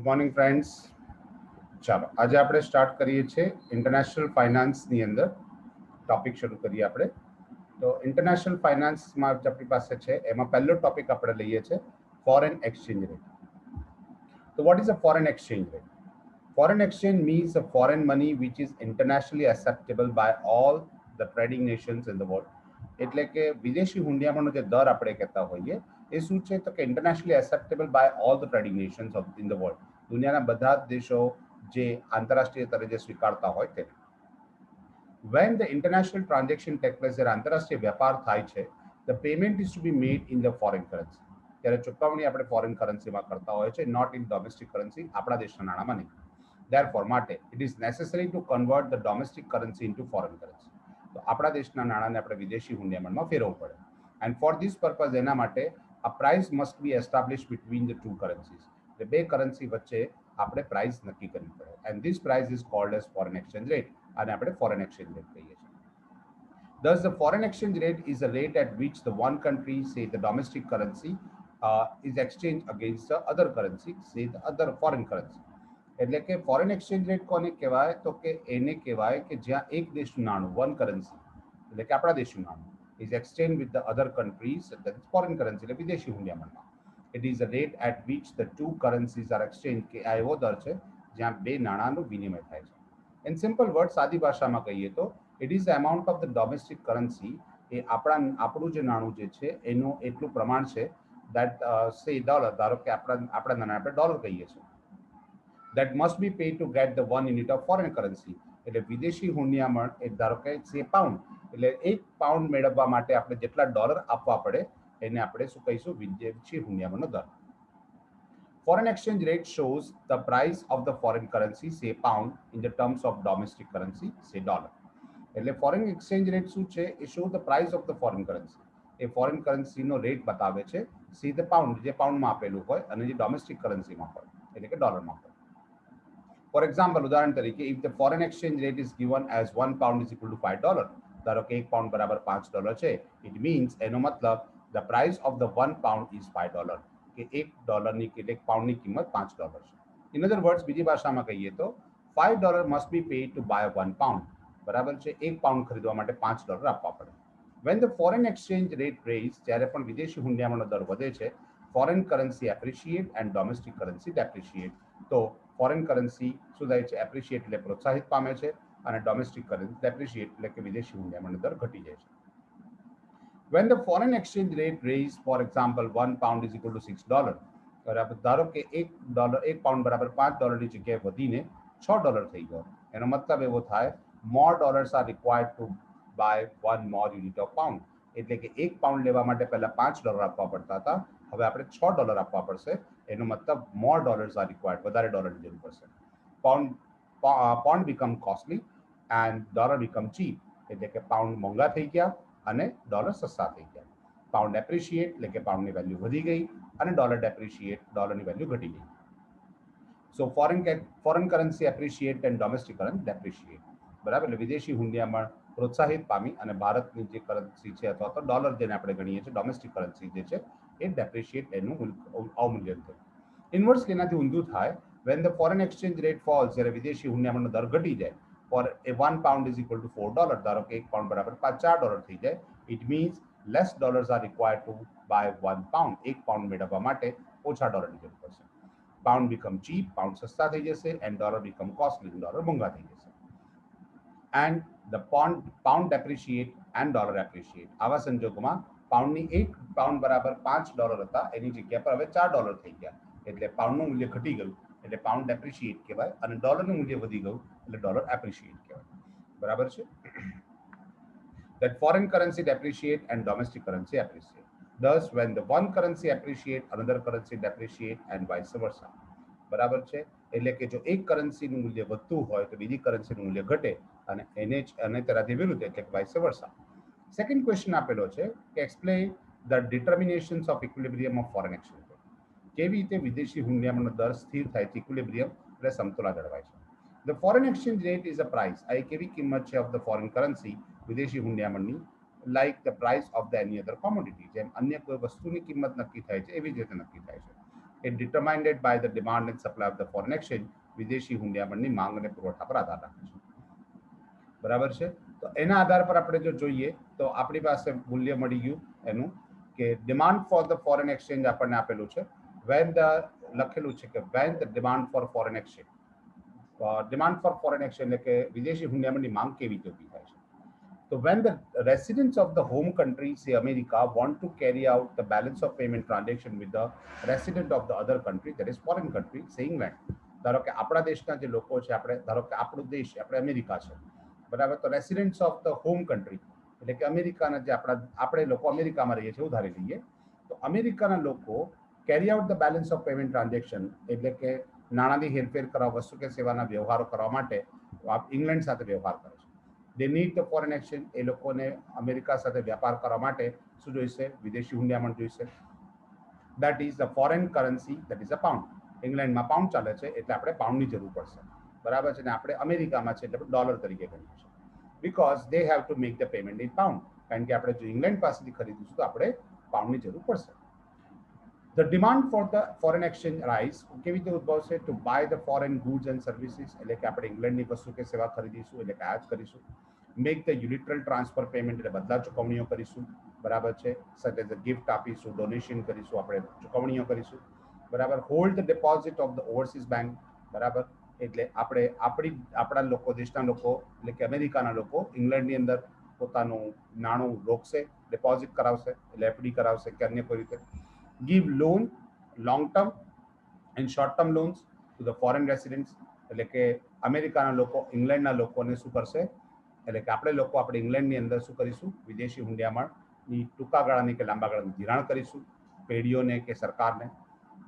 Good morning friends. ચાલો આજે આપણે સ્ટાર્ટ કરીએ છીએ ઇન્ટરનેશનલ ફાઇનાન્સની અંદર ટોપિક શરૂ કરીએ આપણે. તો ઇન્ટરનેશનલ ફાઇનાન્સમાં આપણી પાસે છે એમાં પહેલો ટોપિક આપણે લઈએ છીએ ફોરેન એક્સચેન્જ રેટ. તો what is a foreign exchange rate? Foreign exchange means a foreign money which is internationally acceptable by all the trading nations in the world. એટલે કે વિદેશી હુંડિયામણનો જે દર આપણે કહેતા હોઈએ એ શું છે તો કે internationally acceptable by all the trading nations of in the world. દુનિયાના બધા જ દેશો જે આંતરરાષ્ટ્રીય સ્તરે જે સ્વીકારતા હોય તેને. When the international transaction take place, જ્યારે આંતરરાષ્ટ્રીય વ્યાપાર થાય છે, the payment is to be made in the foreign currency. ત્યારે ચૂકવણી આપણે ફોરેન કરન્સીમાં કરતા હોય છે, નોટ ઇન ડોમેસ્ટિક કરન્સી, આપણા દેશના નાણામાં નહીં. Therefore, માટે it is necessary to convert the domestic currency into foreign currency. તો આપણા દેશના નાણાને આપણે વિદેશી હુંડિયામણમાં ફેરવવું પડે. And for this purpose એના માટે a price must be established between the two currencies. એટલે બે કરન્સી વચ્ચે આપણે પ્રાઇસ નક્કી કરવી પડે. And this price is called as foreign exchange rate. અને આપણે foreign exchange rate કહીએ છીએ. Thus, the foreign exchange rate is a rate at which the one country, say the domestic currency, is exchanged against the other currency, say the other foreign currency. એટલે કે foreign exchange rate કોને કહેવાય તો કે એને કહેવાય કે જ્યાં એક દેશનું નાણું વન કરન્સી એટલે કે આપણા દેશનું નાણું is exchange with the other countries that is foreign currency એટલે વિદેશી હુંડિયામણમાં. It is a rate at which the two currencies are exchange કે આ એવો દર છે જ્યાં બે નાણાંનું વિનિમય થાય છે. ઇન સિમ્પલ વર્ડ સાદી ભાષામાં કહીએ તો it is the amount of the domestic currency એ આપણું જે નાણું જે છે એનું એટલું પ્રમાણ છે દેટ સે ડોલર ધારો કે આપણા નાણાં આપણે ડોલર કહીએ છીએ that must be paid to get the 1 unit of foreign currency. એટલે વિદેશી હુંડિયામણ એ ધારો કે છે પાઉન્ડ એટલે એક પાઉન્ડ મેળવવા માટે આપણે જેટલા ડોલર આપવા પડે એને આપણે શું કહીશું વિદેશી હુંડિયામણનો દર. Foreign exchange rate shows the price of the foreign currency, say pound, in the terms of domestic currency, say dollar. એટલે ફોરેન એક્સચેન્જ રેટ શું છે એ show the price of the foreign currency. એ ફોરેન કરન્સીનો rate બતાવે છે see the pound જે પાઉન્ડમાં આપેલું હોય અને જે ડોમેસ્ટિક કરન્સીમાં હોય એટલે કે ડોલરમાં હોય. For example, ઉદાહરણ તરીકે if the foreign exchange rate is given as 1 pound is equal to $5, ધારો કે 1 પાઉન્ડ બરાબર $5 છે, it means એનો મતલબ the price of the 1 pound is $5 કે $1ની કે એક પાઉન્ડની કિંમત $5 છે. In other words, બીજી ભાષામાં કહીએ તો $5 must be paid to buy 1 pound. બરાબર છે, 1 પાઉન્ડ ખરીદવા માટે $5 આપવા પડે. When the foreign exchange rate raise, જ્યારે પણ વિદેશી હુંડિયામણનો દર વધે છે, foreign currency appreciate and domestic currency depreciate. તો ફોરેન કરન્સી શું થાય છે એપ્રિશિએટ એટલે પ્રોત્સાહિત પામે છે અને ડોમેસ્ટિક કરન્સી ડેપ્રિશિએટ એટલે કે વિદેશી હુંડિયામણનો દર ઘટી જાય છે. When the foreign exchange rate raise, for example, 1 pound is equal to $6, બરાબર ધારો કે 1 પાઉન્ડ બરાબર $5ની જગ્યાએ વધીને $6 થઈ ગયો. એનો મતલબ એવો થાય more dollars are required to buy 1 more unit of pound. એટલે કે 1 પાઉન્ડ લેવા માટે પહેલા $5 આપવા પડતા હતા, હવે આપણે $6 આપવા પડશે. એનો મતલબ more dollars are required, વધારે ડોલરની જરૂર પડશે. Pound become costly and dollar become cheap. એટલે કે પાઉન્ડ મોંઘા થઈ ગયા અને ડોલર સસ્તા થઈ ગયા. પાઉન્ડ એપ્રિશિએટ એટલે કે પાઉન્ડની વેલ્યુ વધી ગઈ અને ડોલર ડેપ્રિશિએટ ડોલરની વેલ્યુ ઘટી ગઈ. So foreign currency appreciate and domestic currency depreciate. બરાબર, એટલે વિદેશી હુંડિયામણ પ્રોત્સાહિત પામી અને ભારતની જે કરન્સી છે અથવા તો ડોલર જેને આપણે ગણીએ છીએ ડોમેસ્ટિક કરન્સી જે છે એ ડેપ્રિશિએટ એનું અવમૂલ્યન થયું. ઇન્વર્સલી એનાથી ઊંધું થાય when the foreign exchange rate falls, જ્યારે વિદેશી હુંડિયામણનો દર ઘટી જાય, for a 1 pound is equal to $4, ધારો કે 1 પાઉન્ડ બરાબર $4 થઈ જાય, it means less dollars are required to buy 1 pound. 1 pound મેળવવા માટે ઓછા ડોલરની જરૂર પડશે. પાઉન્ડ become cheap, પાઉન્ડ સસ્તા થઈ જશે, and dollar become costly, dollar મોંઘા થઈ જશે. And the pound depreciate and dollar appreciate. આવા સંજોગોમાં પાઉન્ડની 1 પાઉન્ડ બરાબર $5 હતા એની જગ્યા પર હવે $4 થઈ ગયા એટલે પાઉન્ડનું મૂલ્ય ઘટી ગયું એટલે પાઉન્ડ ડેપ્રિશિએટ કહેવાય અને ડોલરનું મૂલ્ય વધી ગયું એટલે ડોલર એપ્રિશિએટ કહેવાય. બરાબર છે. That foreign currency depreciate and domestic currency appreciate. Thus, when the one currency appreciate, another currency depreciate and vice versa. બરાબર છે, એટલે કે જો એક કરન્સીનું મૂલ્ય વધતું હોય તો બીજી કરન્સીનું મૂલ્ય ઘટે અને તેનાથી વિરુદ્ધ એટલે કે vice versa. સેકન્ડ ક્વેશ્ચન આપેલો છે કે explain the determinations of equilibrium of foreign exchange rate. કેવી રીતે વિદેશી હુંડિયામણનો દર સ્થિર થાય છે, ઇક્વિલિબ્રિયમ એટલે સમતોલા જળવાય છે. The foreign exchange rate is a price. આ એક એવી કિંમત છે ઓફ ધ ફોરેન કરન્સી વિદેશી હુંડિયામણની, like the price of the any other commodity, જેમ અન્ય કોઈ વસ્તુની કિંમત નક્કી થાય છે એવી જ રીતે નક્કી થાય છે. it determined by the demand and supply of the foreign exchange. વિદેશી હુંડિયામણની માંગ અને પુરવઠા પર આધાર રાખે છે. બરાબર છે. તો એના આધાર પર આપણે જો જોઈએ તો આપણી પાસે મૂલ્ય મળી ગયું એનું કે demand for the foreign exchange આપણને આપેલું છે. વેન ધ લખેલું છે કે when the demand for foreign exchange, demand for foreign exchange એટલે કે વિદેશી હુંડિયામણની માંગ કેવી રીતે ઊભી થાય છે. So when the residents of the home country, say America, want to carry out the balance of payment transaction with the resident of the other country, that is foreign country, say England. ધારો કે આપણા દેશના જે લોકો છે, આપણે ધારો કે આપણો દેશ આપણે અમેરિકા છે, બરાબર. તો residents of the home country એટલે કે અમેરિકાના જે આપણે લોકો અમેરિકામાં રહીએ છીએ ઉધારી લઈએ, તો અમેરિકાના લોકો carry out the balance of payment transaction એટલે કે નાણાંની હેરફેર કરવા, વસ્તુ કે સેવાના વ્યવહારો કરવા માટે ઇંગ્લેન્ડ સાથે વ્યવહાર કરે છે. They need the foreign exchange, એ લોકોને અમેરિકા સાથે વ્યાપાર કરવા માટે શું જોઈશે? વિદેશી હુંડિયામણ જોઈશે. That is the foreign currency, that is a pound. ઇંગ્લેન્ડમાં પાઉન્ડ ચાલે છે એટલે આપણે પાઉન્ડની જરૂર પડશે, બરાબર છે. ને આપણે અમેરિકામાં છે એટલે ડોલર તરીકે ગણીએ છીએ, because they have to make the payment in pound. કારણ કે આપણે જો ઇંગ્લેન્ડ પાસેથી ખરીદીશું તો આપણે પાઉન્ડની જરૂર પડશે. The demand for the foreign exchange rise કેવી રીતે ઉદ્ભવશે? To buy the foreign goods and services, એટલે કે આપણે ઇંગ્લેન્ડની વસ્તુ કે સેવા ખરીદીશું એટલે કે આયાત કરીશું. Make the unilateral transfer payment એટલે બદલા ચૂકવણીઓ કરીશું, બરાબર છે. સચ એઝ ગિફ્ટ આપીશું, ડોનેશન કરીશું, આપણે ચૂકવણીઓ કરીશું, બરાબર. Hold the deposit of the overseas bank, બરાબર. એટલે આપણે આપણા લોકો, દેશના લોકો એટલે કે અમેરિકાના લોકો ઇંગ્લેન્ડની અંદર પોતાનું નાણું રોકશે, ડિપોઝિટ કરાવશે એટલે એફડી કરાવશે કે અન્ય કોઈ રીતે. give loan long term and short term loans to the foreign residents, એટલે કે અમેરિકાના લોકો ઇંગ્લેન્ડના લોકોને શું કરશે? એટલે કે આપણે લોકો આપણે ઇંગ્લેન્ડની અંદર શું કરીશું? વિદેશી હુંડિયામણની ટૂંકા ગાળાની કે લાંબા ગાળાની ધિરાણ કરીશું, પેઢીઓને કે સરકારને,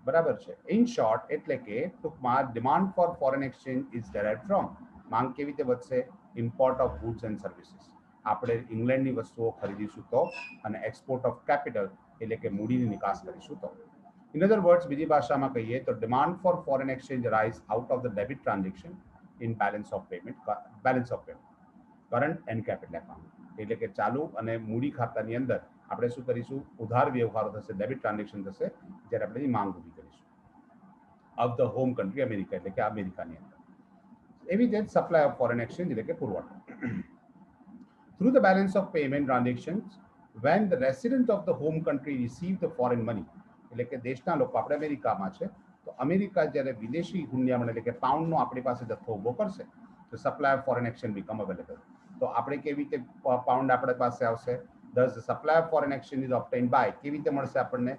બરાબર છે. ઇન શોર્ટ એટલે કે ટૂંકમાં demand for foreign exchange is derived from, માંગ કેવી રીતે વધશે? Import of goods and services, આપણે ઇંગ્લેન્ડની વસ્તુઓ ખરીદીશું તો, અને એક્સપોર્ટ ઓફ કેપિટલ એટલે કે મૂડીની નિકાસ કરીશું તો. ઇન અધર વર્ડ્સ, બીજી ભાષામાં કહીએ તો demand for foreign exchange rise out of the debit transaction in balance of payment, current and capital account, એટલે કે ચાલુ અને મૂડી ખાતાની અંદર આપણે શું કરીશું? ઉધાર વ્યવહારો થશે, ડેબિટ ટ્રાન્ઝેક્શન થશે, જ્યારે આપણે માંગ ઊભી કરીશું of the home country America એટલે કે અમેરિકાની અંદર. એવી રીતે સપ્લાય ઓફ ફોરેન એક્સચેન્જ એટલે કે પુરવઠો. Through the balance of payment transactions when the resident of the home country receive the foreign money, એટલે કે દેશના લોકો આપણે અમેરિકામાં છે તો અમેરિકા જ્યારે વિદેશી હુંડિયામણ એટલે કે પાઉન્ડનો આપણી પાસે જથ્થો ઊભો કરશે તો supply of foreign exchange become available. તો આપણે કેવી રીતે પાઉન્ડ આપણી પાસે આવશે? thus the supply of foreign exchange is obtained by, કેવી રીતે મળશે આપણને?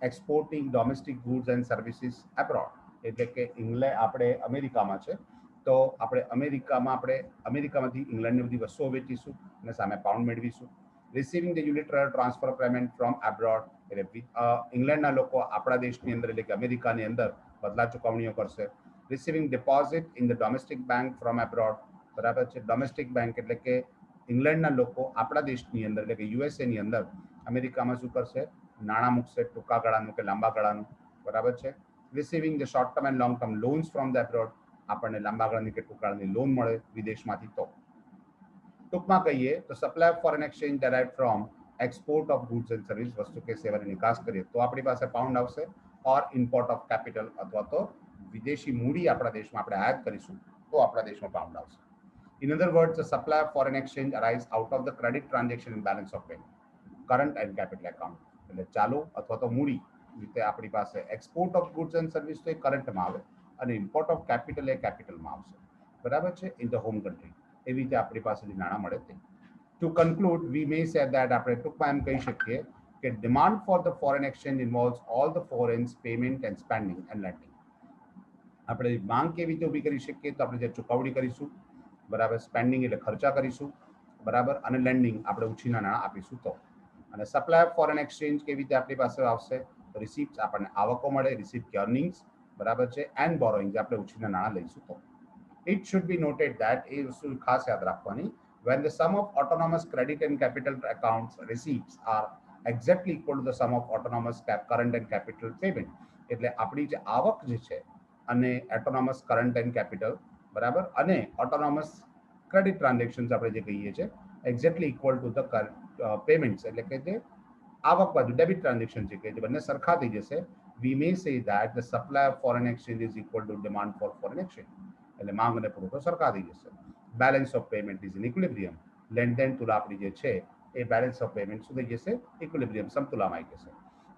exporting domestic goods and services abroad, એટલે કે ઇંગ્લેન્ડ આપણે અમેરિકામાં છે તો આપણે અમેરિકામાંથી ઇંગ્લેન્ડની બધી વસ્તુઓ વેચીશું અને સામે પાઉન્ડ મેળવીશું. Receiving the unilateral transfer payment from abroad, એટલે ઇંગ્લેન્ડના લોકો આપણા દેશની અંદર એટલે કે અમેરિકાની અંદર બદલા ચૂકવણીઓ કરશે. Receiving deposit in the domestic bank from abroad, બરાબર છે. ડોમેસ્ટિક બેંક એટલે કે ઇંગ્લેન્ડના લોકો આપણા દેશની અંદર એટલે કે યુએસએની અંદર અમેરિકામાં શું કરશે? નાણાં મૂકશે, ટૂંકા ગાળાનું કે લાંબા ગાળાનું, બરાબર છે. Receiving the short term and long term loans from the abroad, આપણને લાંબા ગાળાની કે ટૂંકા ગાળાની લોન મળે વિદેશમાંથી તો. ટૂંકમાં કહીએ તો supply of foreign exchange derived from export of goods and service, વસ્તુ કે સેવાની નિકાસ કરીએ તો આપણી પાસે પાઉન્ડ આવશે, ઓર ઇમ્પોર્ટ ઓફ કેપિટલ અથવા તો વિદેશી મૂડી આપણા દેશમાં આપણે આયાત કરીશું તો આપણા દેશમાં પાઉન્ડ આવશે. In other words, the supply of foreign exchange arise out of the credit transaction in balance of payment, current and capital account, એટલે ચાલુ અથવા તો મૂડી રીતે આપણી પાસે export of goods and service તો એ કરંટમાં આવે અને ઇમ્પોર્ટ ઓફ કેપિટલ એ કેપિટલમાં આવશે, બરાબર છે. ઇન ધ હોમ કન્ટ્રી એવી રીતે આપણી પાસેથી નાણાં મળે તે. Two conclude V May say that આપણે ટૂંકમાં એમ કહી શકીએ કે demand for the foreign exchange ઇન્વોલ્વ્સ all the ફોરેન્સ payment and spending and landing. આપણે માંગ કેવી રીતે ઊભી કરી શકીએ? તો આપણે જે ચૂકવણી કરીશું, બરાબર, સ્પેન્ડિંગ એટલે ખર્ચા કરીશું, બરાબર, અને લેન્ડિંગ આપણે ઉછીના નાણાં આપીશું તો. અને સપ્લાય ઓફ ફોરેન એક્સચેન્જ કેવી રીતે આપણી પાસે આવશે? રિસીપ્ટ, આપણને આવકો મળે, રિસીપ્ટ કે અર્નિંગ્સ, બરાબર છે. એન્ડ બોરોઈંગ, જે આપણે ઉછીના નાણાં લઈશું તો. It should be noted that એ વસ્તુ ખાસ યાદ રાખવાની, when the sum of autonomous credit and capital accounts receipts are exactly equal to the sum of autonomous current and capital payment, એટલે આપણી જે આવક જે છે અને ઓટોનોમસ કરંટ એન્ડ કેપિટલ, બરાબર, અને ઓટોનોમસ ક્રેડિટ ટ્રાન્ઝેક્શન્સ આપણે જે કહીએ છીએ exactly equal to the payments, એટલે કે જે આવક બાજુ ડેબિટ ટ્રાન્ઝેક્શન છે કે જે બંને સરખા થઈ જશે we may say that the supply of foreign exchange is equal to demand for foreign exchange. એટલે માંગ અને પુરવઠો સરખા થઈ જશે. Balance of payment is in equilibrium. લેન દેન તુલા આપણી જે છે એ બેલેન્સ ઓફ પેમેન્ટ શું થઈ જશે? ઇક્વિલિબ્રિયમ, સમતુલામાં આવી જશે.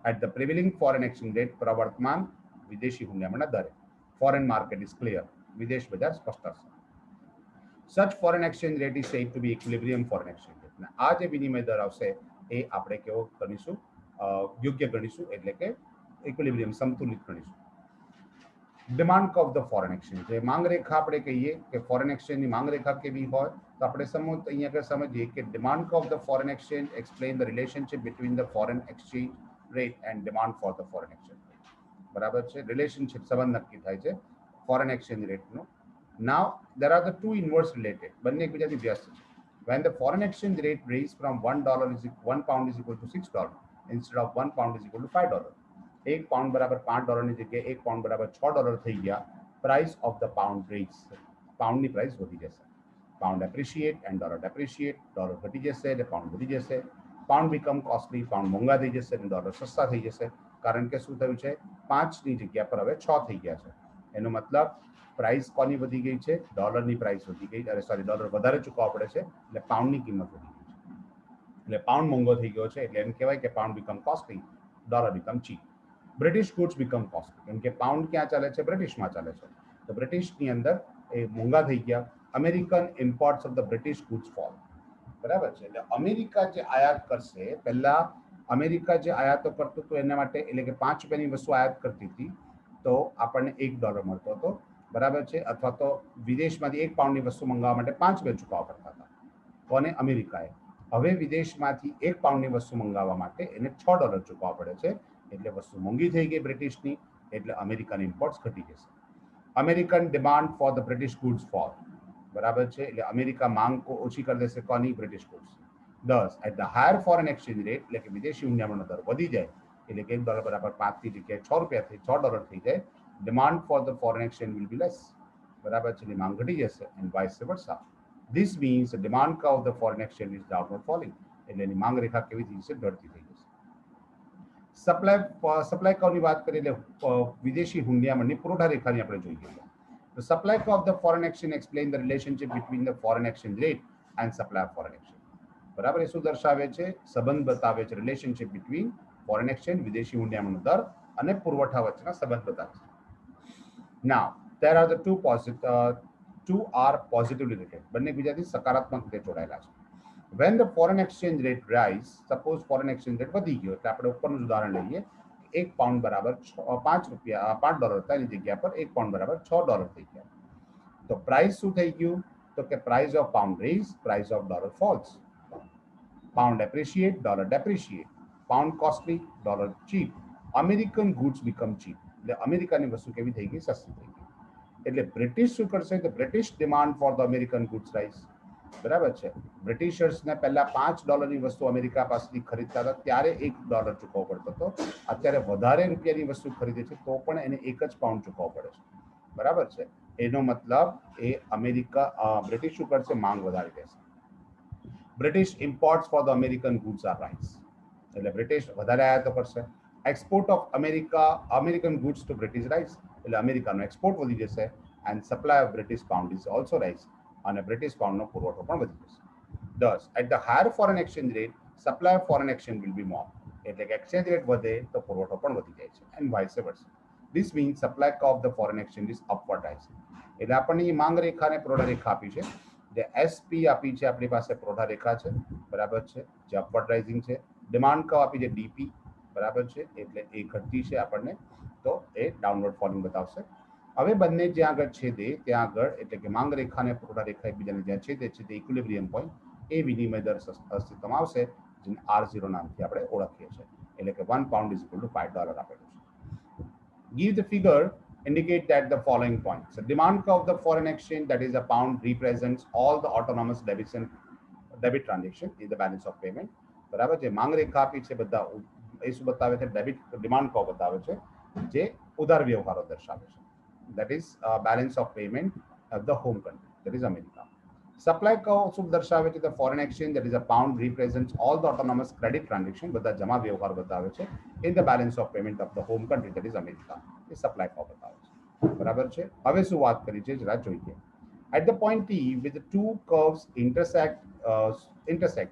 At the prevailing foreign exchange rate, પ્રવર્તમાન વિદેશી હુંડિયામણના દરે. ફોરેન માર્કેટ ઇઝ ક્લિયર, વિદેશ બજાર સ્પષ્ટ હશે. Such foreign exchange rate is said to be equilibrium foreign exchange rate. અને આ જે વિનિમય દર આવશે એ આપણે કેવો ગણીશું? યોગ્ય ગણીશું, એટલે કે ઇક્વિલિબ્રિયમ, સમતુલિત ગણીશું. Demand of the foreign exchange, જે માંગ રેખા આપણે કહીએ કે ફોરેન એક્સચેન્જની માંગ રેખા કેવી હોય, તો આપણે અહીંયા આગળ સમજીએ કે demand of the foreign exchange explain the relationship between the foreign exchange rate and demand for the foreign exchange rate. બરાબર છે, રિલેશનશિપ, સંબંધ નક્કી થાય છે ફોરેન એક્સચેન્જ રેટનો. Now there are the two inverse related, બંને એકબીજાથી વ્યસ્ત છે. when the foreign exchange rate raised from $1 is £1 is equal to $6 instead of £1 is equal to $5. એક પાઉન્ડ બરાબર $5ની જગ્યાએ એક પાઉન્ડ બરાબર $6 થઈ ગયા. Price of the pound rise, પાઉન્ડની પ્રાઇસ વધી જશે. Pound appreciate and dollar depreciate, dollar ઘટી જશે એટલે પાઉન્ડ વધી જશે. પાઉન્ડ બીકમ કોસ્ટલી, પાઉન્ડ મોંઘા થઈ જશે અને ડોલર સસ્તા થઈ જશે. કારણ કે શું થયું છે? 5ની જગ્યા પર હવે 6 થઈ ગયા છે. એનો મતલબ પ્રાઇસ કોની વધી ગઈ છે? ડોલરની પ્રાઇસ વધી ગઈ, અરે સોરી, ડોલર વધારે ચૂકવવા પડે છે એટલે પાઉન્ડની કિંમત વધી ગઈ છે. એટલે પાઉન્ડ મોંઘો થઈ ગયો છે, એટલે એમ કહેવાય કે pound become costly, dollar become cheap. British goods become costly, કેમ કે પાઉન્ડ ક્યાં ચાલે છે? બ્રિટિશમાં ચાલે છે. તો બ્રિટિશની અંદર એ મોંઘા થઈ ગયા. American imports of the British goods fall. બરાબર છે, એટલે અમેરિકા જે આયાત કરશે, પહેલા અમેરિકા જે આયાતો કરતું હતું એના માટે, એટલે કે ₹5ની વસ્તુ આયાત કરતી હતી તો આપણને $1 મળતો હતો. બરાબર છે, અથવા તો વિદેશમાંથી £1ની વસ્તુ મંગાવવા માટે ₹5 ચૂકવવા પડતા હતા. કોને? અમેરિકાએ. હવે વિદેશમાંથી £1ની વસ્તુ મંગાવવા માટે એને $6 ચૂકવવા પડે છે. એટલે વસ્તુ મોંઘી થઈ ગઈ બ્રિટિશની, એટલે અમેરિકન ઇમ્પોર્ટ્સ ઘટી જશે. American demand for the British goods fall. બરાબર છે, એટલે અમેરિકા માંગ ઓછી કરી દેશે કોની? British goods. Thus at the higher foreign exchange rate, એટલે કે વિદેશી હુંડિયામણનો દર વધી જાય, એટલે કે $1 બરાબર 5ની જગ્યાએ $6 થઈ જાય. Demand for the foreign exchange will be less. બરાબર છે, માંગ ઘટી જશે and vice versa. This means the demand curve of the foreign exchange is downward falling. એટલે એની માંગ રેખા કેવી થઈ જશે? ઢળતી થઈ જશે. સપ્લાય કર્વની વાત કરીએ એટલે વિદેશી હુંડિયામણની પુરવઠા રેખાની આપણે જોઈએ. તો supply curve of the foreign exchange explain the relationship between the foreign exchange rate and supply of foreign exchange. બરાબર, એ શું દર્શાવે છે? સંબંધ બતાવે છે. રિલેશનશિપ બિટવીન ફોરેન એક્સચેન્જ, વિદેશી હુંડિયામણનો દર અને પુરવઠા વચ્ચેના સંબંધ બતાવે છે. Now, there are the two are positively related. બંને બીજાથી સકારાત્મક રીતે જોડાયેલા છે. When the foreign exchange rate rise, suppose foreign exchange rate વધી ગયો, એટલે આપણે ઉપરનું ઉદાહરણ લઈએ. £1 બરાબર $5 હતા, એની જગ્યા પર £1 બરાબર $6 થઈ ગયા. તો પ્રાઇસ શું થઈ ગયું? તો કે price of pound raise, price of dollar falls. Pound appreciate, dollar depreciate. Pound costly, dollar cheap. American goods become cheap, એટલે અમેરિકાની વસ્તુ કેવી થઈ ગઈ? સસ્તી થઈ ગઈ. એટલે બ્રિટિશ શું કરશે? તો British demand for the American goods rise. બરાબર છે, બ્રિટિશર્સને પહેલા $5ની વસ્તુ અમેરિકા પાસેથી ખરીદતા હતા ત્યારે $1 ચૂકવવો પડતો હતો. અત્યારે વધારે રૂપિયાની વસ્તુ ખરીદે છે તો પણ એને £1 ચૂકવવો પડે છે. બરાબર છે, એનો મતલબ એ બ્રિટિશ શું કરશે? માંગ વધારી દેશે. British imports for the American goods are rise, એટલે બ્રિટિશ વધારે આયાતો કરશે. Export of American goods to British rise, એટલે અમેરિકાનો એક્સપોર્ટ વધી જશે. And supply of British pound is also rise, અને બ્રિટિશ પાઉન્ડનો પુરવઠો પણ વધી જશે. 10 at the higher foreign exchange rate, supply of foreign exchange will be more, એટલે કે એક્સચેન્જ રેટ વધે તો પુરવઠો પણ વધી જાય છે. And vice versa. This means supply curve of the foreign exchange is upward rising. એટલે આપણને એ માંગ રેખા અને પુરવઠા રેખા આપી છે. જે SP આપી છે આપણી પાસે પુરવઠા રેખા છે, બરાબર છે, જે અપવર્ડ રાઇઝિંગ છે. ડિમાન્ડ કર્વ આપી છે DP, બરાબર છે, એટલે એ ઘટતી છે આપણને, તો એ ડાઉનવર્ડ ફોલિંગ બતાવશે. હવે બંને જ્યાં આગળ છેદે ત્યાં આગળ, એટલે કે માંગ રેખા અને પુરવઠા રેખા એકબીજાને જ્યાં છેદે છે તે ઇક્વિલિબ્રિયમ પોઈન્ટ, એ વિનિમય દર અસ્તિત્વમાં આવશે, જેને R0 નામથી આપણે ઓળખીએ છીએ. એટલે કે £1 is equal to $5 આપેલું છે. Give the figure indicate that the following points. The demand curve of the foreign exchange, that is a pound, represents all the autonomous debit transaction in the balance of payment. બરાબર છે, માંગ રેખા આપી છે બધા એ શું બતાવે છે? ડિમાન્ડ કર્વ બતાવે છે, જે ઉધાર વ્યવહારો દર્શાવે છે. That is balance of payment of the home country, that is America. Supply curve શું દર્શાવે છે? The foreign exchange that is a pound represents all the autonomous credit transaction, બધા જમા વ્યવહાર બતાવે છે in the balance of payment of the home country that is America. A supply curve બતાવે છે, બરાબર છે. હવે શું વાત કરી છે જરા જોઈએ. At the point P with the two curves intersect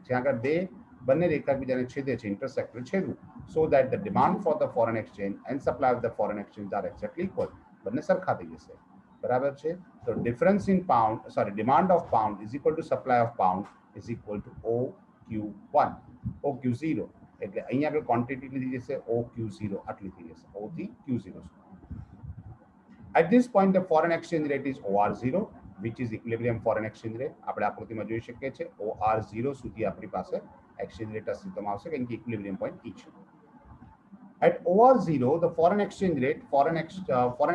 જ્યાં આગળ બંને રેખા એકબીજાને છેદે છે, intersect છેદવું, so that the demand for the foreign exchange and supply of the foreign exchange are exactly equal. બંને સરખા થઈ જશે, બરાબર છે. તો difference in pound demand of pound is equal to supply of pound is equal to OQ1 OQ0. એટલે અહીંયા આગળ ક્વોન્ટિટી લીધી જશે OQ0 આટલી થઈ જશે, O થી Q0. At this point the foreign exchange rate is OR0 which is equilibrium foreign exchange rate. આપણે આકૃતિમાં જોઈ શકીએ છીએ OR0 સુધી આપણી પાસે exchange rate અસ્તિત્વમાં આવશે કારણ કે equilibrium point E છે. At OR0, the foreign exchange rate, foreign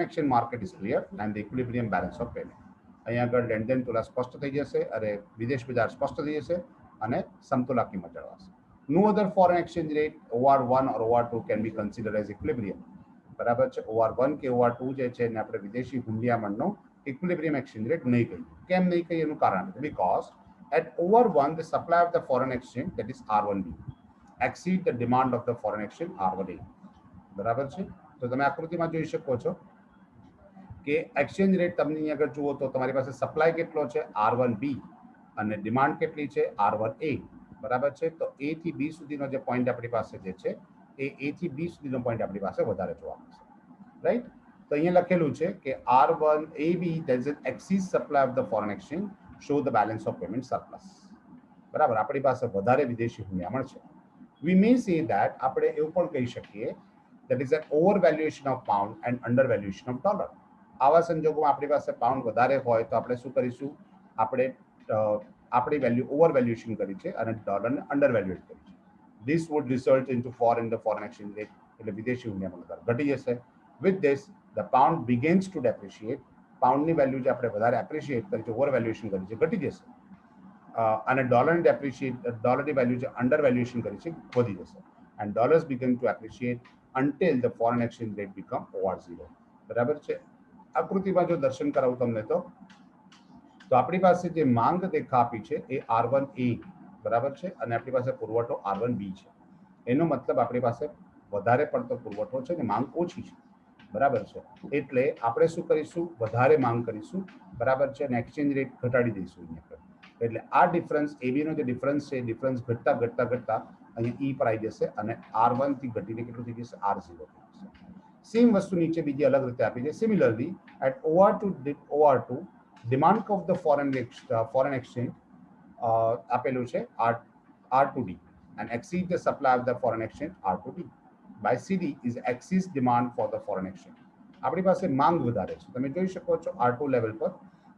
exchange market is clear and the equilibrium balance of payment. અહીંયા આગળ લેણદેણ તુલા સ્પષ્ટ થઈ જશે, અરે વિદેશ બજાર સ્પષ્ટ થઈ જશે અને સમતુલા કિંમત જળવાશે. No other foreign exchange rate OR1 or OR2 can be considered as equilibrium. બરાબર છે. OR1 કે OR2 જે છે એને આપણે વિદેશી હુંડિયામણનો equilibrium exchange rate નહીં કહીએ. કેમ નહીં કહીએ એનું કારણ છે because at OR1 the supply of the foreign exchange that is R1B exceed the demand of the foreign exchange R1A. બરાબર છે. તો તમે આકૃતિમાં જોઈ શકો છો કે એક્સચેન્જ રેટ તમને અહીંયા આગળ જુઓ તો તમારી પાસે સપ્લાય કેટલો છે R1B અને ડિમાન્ડ કેટલી છે R1A, બરાબર છે. તો A થી B સુધીનો જે પોઈન્ટ આપણી પાસે જે છે એ A થી B સુધીનો પોઈન્ટ આપણી પાસે વધારે જોવા મળશે, રાઈટ. તો અહીંયા લખેલું છે કે R1AB that is an excess supply of the foreign exchange show the balance of payment surplus. બરાબર, આપણી પાસે વધારે વિદેશી હુંડિયામણ છે. We may say that આપણે એવું પણ કહી શકીએ that is an overvaluation of pound and undervaluation of dollar. આવા સંજોગોમાં આપણી પાસે પાઉન્ડ વધારે હોય તો આપણે શું કરીશું, આપણે આપણી વેલ્યુ ઓવર વેલ્યુએશન કરી છે અને ડોલરને અંડર વેલ્યુએટ કરી છે. This would result into fall in the foreign exchange rate, એટલે વિદેશી હુંડિયામણ દર ઘટી જશે. With this the pound begins to depreciate. પાઉન્ડની વેલ્યુ જે આપણે વધારે એપ્રિશિએટ કરી છે, ઓવર વેલ્યુએશન કરી છે, ઘટી જશે અને ડોલરની વેલ્યુ જે અંડર વેલ્યુએશન કરી છે વધી જશે. and dollars begin to appreciate until the foreign exchange rate become OR0. બરાબર છે. આકૃતિમાં જો દર્શન કરાવું તમને તો આપણી પાસે જે માંગ રેખા આપી છે એ R1A, બરાબર છે, અને આપણી પાસે પુરવઠો R1B છે. એનો મતલબ આપણી પાસે વધારે પડતો પુરવઠો છે ને માંગ ઓછી છે, બરાબર છે. એટલે આપણે શું કરીશું, વધારે માંગ કરીશું, બરાબર છે, અને એક્સચેન્જ રેટ ઘટાડી દઈશું અહીંયા. એટલે આ ડિફરન્સ AB નો જે ડિફરન્સ છે, ડિફરન્સ ઘટતા ઘટતા ઘટતા અહીંયા E પર આવી જશે અને R1 થી ઘટીને કેટલું થઈ જશે, R0 થઈ જશે. સેમ વસ્તુ નીચે બીજી અલગ રીતે આપી છે. Similarly at OR2 demand of the foreign exchange આપેલું છે R2D and exceed the supply of the foreign exchange R2D by CD is excess demand for the foreign exchange. આપણી પાસે માંગ વધારે છે, તમે જોઈ શકો છો R2 લેવલ પર.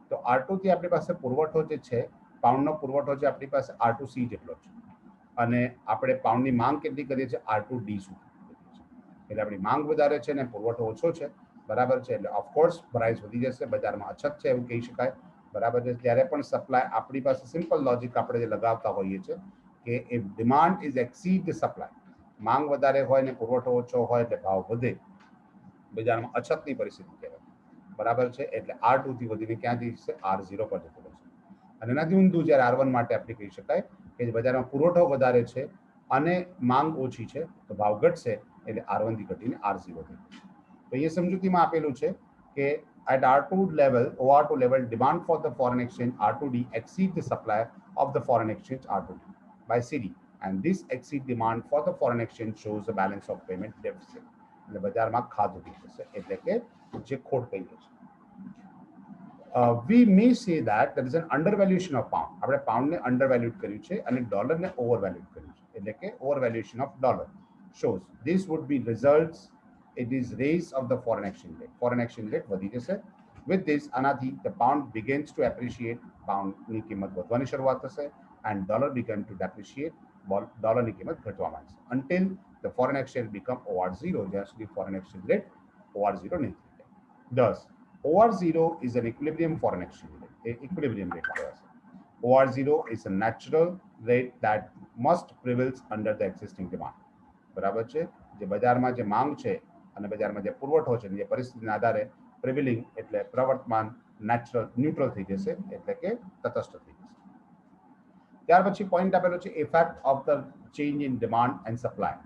તો R2 થી આપણી પાસે પુરવઠો જે છે, પાઉન્ડનો પુરવઠો છે આપણી પાસે R2C જેટલો છે અને આપણે પાઉન્ડની માંગ કેટલી કરીએ છીએ R2D સુધી. એટલે આપણી માંગ વધારે છે ને પુરવઠો ઓછો છે, બરાબર છે. એટલે ઓફકોર્સ પ્રાઇસ વધી જશે, બજારમાં અછત છે એવું કહી શકાય, બરાબર છે. ત્યારે પણ સપ્લાય આપણી પાસે સિમ્પલ લોજિક આપણે જે લગાવતા હોઈએ છીએ કે if demand is exceed the supply, માંગ વધારે હોય ને પુરવઠો ઓછો હોય એટલે ભાવ વધે, બજારમાં અછતની પરિસ્થિતિ કહેવાય, બરાબર છે. એટલે R2 થી વધીને ક્યાં જશે, R0 પર જતો રહેશે. અને એનાથી ઊંધું જ્યારે R1 માટે આપણે કહી શકાય કે બજારમાં પુરવઠો વધારે છે અને માંગ ઓછી છે તો ભાવ ઘટશે, એટલે R1 થી ઘટીને R0 થઈ જશે. તો એ સમજૂતીમાં આપેલું છે કે at R2 level, OR2 level, demand for the foreign exchange R2D exceed the supply of the foreign exchange R2D by CD, and this exceed demand for the foreign exchange shows the balance of payment deficit. એટલે બજારમાં ખાધું થઈ જશે, એટલે કે જે ખોટ થઈ જશે. We may say that there is an undervaluation of pound. આપણે પાઉન્ડને અંડરવેલ્યુડ કર્યું છે અને ડોલરને ઓવરવેલ્યુડ કર્યું છે, એટલે કે overvaluation of dollar shows this would be results, it is raise of the foreign exchange rate. Foreign exchange rate વધી જશે. With this આનાથી the pound begins to appreciate, પાઉન્ડની કિંમત વધવાની શરૂઆત થશે and dollar began to depreciate, ડોલરની કિંમત ઘટવા માંડશે until the foreign exchange become OR0, જ્યાં સુધી foreign exchange rate OR0 નહીં થઈ જાય. Thus OR0 is an equilibrium foreign exchange rate. Equilibrium rate કહેવાશે. OR0 is a natural rate that must prevails under the existing demand. બરાબર છે. જે બજારમાં જે માંગ છે અને બજારમાં જે પુરવઠો છે જે પરિસ્થિતિના આધારે પ્રિવેલિંગ એટલે પ્રવર્તમાન નેચરલ ન્યુટ્રલ થઈ જશે, એટલે કે તટસ્થ થઈ જશે. ત્યાર પછી પોઈન્ટ આપેલો છે effect of the change in demand and supply.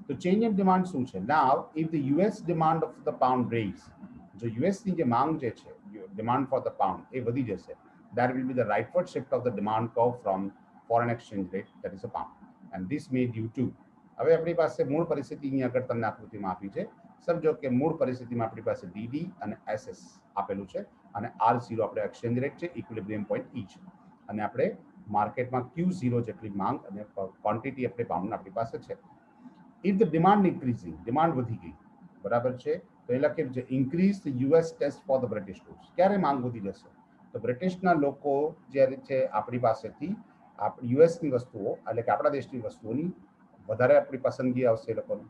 તો ચેન્જ ઇન ડિમાન્ડ શું છે? Now if the US demand of the pound raise, જો યુએસની જે માંગ જે છે ડિમાન્ડ ફોર ધ પાઉન્ડ એ વધી જશે, there will be the rightward shift of the demand curve from foreign exchange rate, that is a pound, and this may due to, હવે આપણી પાસે મૂળ પરિસ્થિતિ અહીં આગળ તમને આકૃતિમાં આપી છે. સમજો કે મૂળ પરિસ્થિતિમાં આપણી પાસે ડીડી અને એસએસ આપેલું છે અને R0 આપણે એક્સચેન્જ રેટ છે, ઇક્વિલિબ્રિયમ પોઈન્ટ ઈ છે, અને આપણે માર્કેટમાં Q0 જેટલી માંગ અને ક્વોન્ટિટી આપણે પાઉન્ડ આપણી પાસે છે. If the demand increasing, demand વધી ગઈ, બરાબર છે, તો એ લખેલું છે increase the US taste for the British goods. ક્યારે માંગ વધી જશે? તો બ્રિટિશના લોકો જ્યારે છે આપણી પાસેથી યુએસની વસ્તુઓ એટલે કે આપણા દેશની વસ્તુઓની વધારે આપણી પસંદગી આવશે એ લોકોને.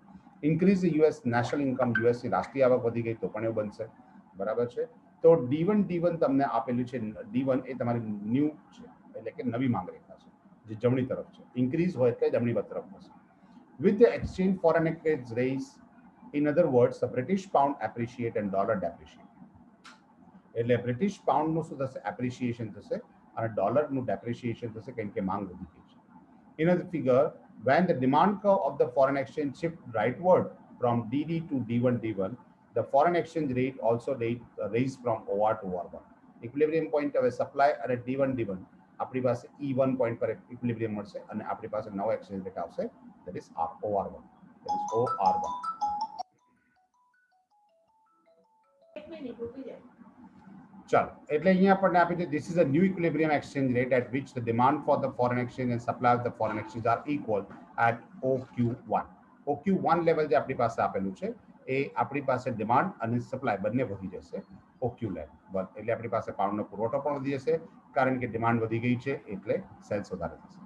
ઇન્ક્રીઝ યુએસ નેશનલ ઇન્કમ, યુએસની રાષ્ટ્રીય આવક વધી ગઈ તો પણ એવું બનશે, બરાબર છે. તો D1 તમને આપેલું છે. D1 એ તમારી ન્યૂ છે એટલે કે નવી માંગ રેખા છે જે જમણી તરફ છે. ઇન્ક્રીઝ હોય એટલે જમણી તરફ થશે. With the exchange foreign exchange raise, in other words, the British pound appreciate and dollar depreciate. એટલે બ્રિટિશ પાઉન્ડનું શું થશે? એપ્રિસિએશન થશે અને ડોલરનું ડેપ્રિસિએશન થશે કેમ કે માંગ વધી ગઈ છે. In a figure, when the demand curve of the foreign exchange shift rightward from DD to D1, the foreign exchange rate also raised from OR to OR1. Equilibrium point હવે સપ્લાય અને D1 આપણી પાસે E1 point પર equilibrium મળશે અને આપણી પાસે નવો એક્સચેન્જ રેટ આવશે, that is OR1, that is OR1. ચાલો, એટલે અહીંયા આપણને આપી દે this is a new equilibrium exchange rate at which the demand for the foreign exchange and supply of the foreign exchange are equal at OQ1. OQ1 level જે આપણી પાસે આપેલું છે એ આપણી પાસે ડિમાન્ડ અને સપ્લાય બંને વધી જશે. OQ લેવલ એટલે આપણી પાસે પાઉન્ડનો પુરવઠો પણ વધી જશે કારણ કે ડિમાન્ડ વધી ગઈ છે એટલે સેલ્સ વધારે થશે.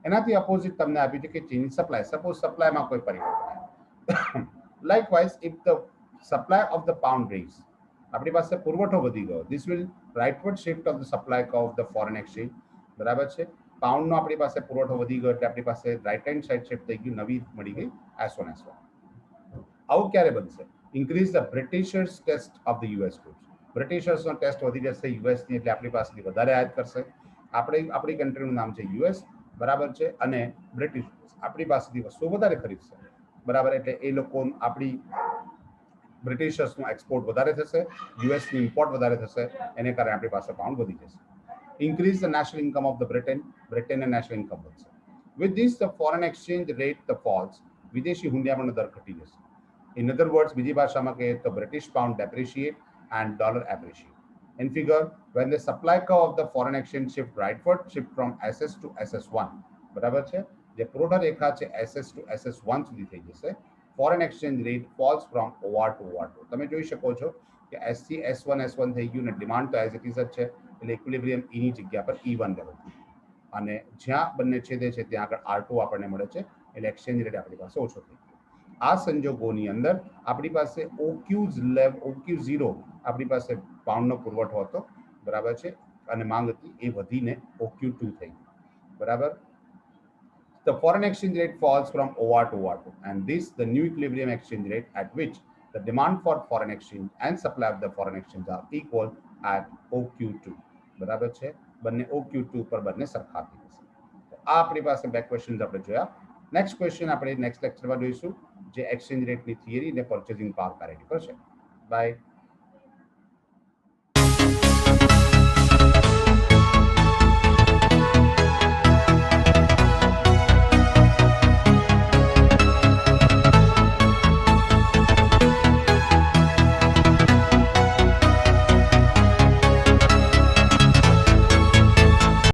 એનાથી અપોઝિટ તમને આપ્યું છે કે ચેન્જ સપ્લાય. સપોઝ સપ્લાયમાં કોઈ પરિવર્તન, likewise if the supply of the pound rise, આપણી પાસે પુરવઠો વધી ગયો, this will rightward shift of the supply of the foreign exchange, બરાબર છે. પાઉન્ડનો આપણી પાસે પુરવઠો વધી ગયો એટલે આપણી પાસે રાઇટ હેન્ડ સાઇડ શિફ્ટ થઈ ગયું, નવી મળી ગઈ S1 S1. આવું ક્યારે બનશે? Increase the Britishers taste of the US goods. બ્રિટિશર્સનો ટેસ્ટ વધી જશે યુએસની એટલે આપણી પાસેથી વધારે આયાત કરશે. આપણી કન્ટ્રીનું નામ છે યુએસ, બરાબર છે, અને બ્રિટિશ આપણી પાસેથી વસ્તુ વધારે ખરીદશે, બરાબર. એટલે એ લોકો આપણી બ્રિટિશર્સનું એક્સપોર્ટ વધારે થશે, યુએસની ઇમ્પોર્ટ વધારે થશે, એને કારણે આપણી પાસે પાઉન્ડ વધી જશે. Increase the national income of the બ્રિટનને નેશનલ ઇન્કમ વધશે. With this the foreign exchange rate the falls, વિદેશી હુંડિયામણનો દર ઘટી જશે. ઇન અધર વર્ડ્સ, બીજી ભાષામાં કહીએ તો British pound depreciate and dollar appreciate. In figure, when the supply curve of the foreign exchange shift from SS to SS1, બરાબર છે, જે પુરવઠા રેખા છે SS to SS1 સુધી થઈ જશે, foreign exchange rate false from OR to OR2. તમે જોઈ શકો છો કે S થી S1 થઈ ગયું ને ડિમાન્ડ તો એઝ ઇટ ઇઝ જ છે એટલે ઇક્વિલિબ્રિયમ ઈની જગ્યા પર E1 લેવલ, અને જ્યાં બંને છેદે છે ત્યાં આગળ R2 આપણને મળે છે એટલે એક્સચેન્જ રેટ આપણી પાસે ઓછો થઈ ગયો. આ સંજોગોની અંદર આપણી પાસે OQ0 આપણી પાસે પાઉન્ડનો પુરવઠો હતો, બરાબર છે, અને માંગ હતી એ વધીને OQ2 થઈ ગઈ, બરાબર. The foreign exchange rate falls from OR to OR2, and this the new equilibrium exchange rate at which the demand for foreign exchange and supply of the foreign exchange are equal at OQ2, બરાબર છે. બંને OQ2 પર બંને સરખા થઈ જશે. આ આપણી પાસે બે ક્વેશ્ચન્સ આપણે જોયા. નેક્સ્ટ ક્વેશ્ચન આપણે નેક્સ્ટ લેક્ચરમાં જોઈશું જે એક્સચેન્જ રેટની થિયરી અને પર્ચેસિંગ પાવર પેરિટી પર છે. બાય.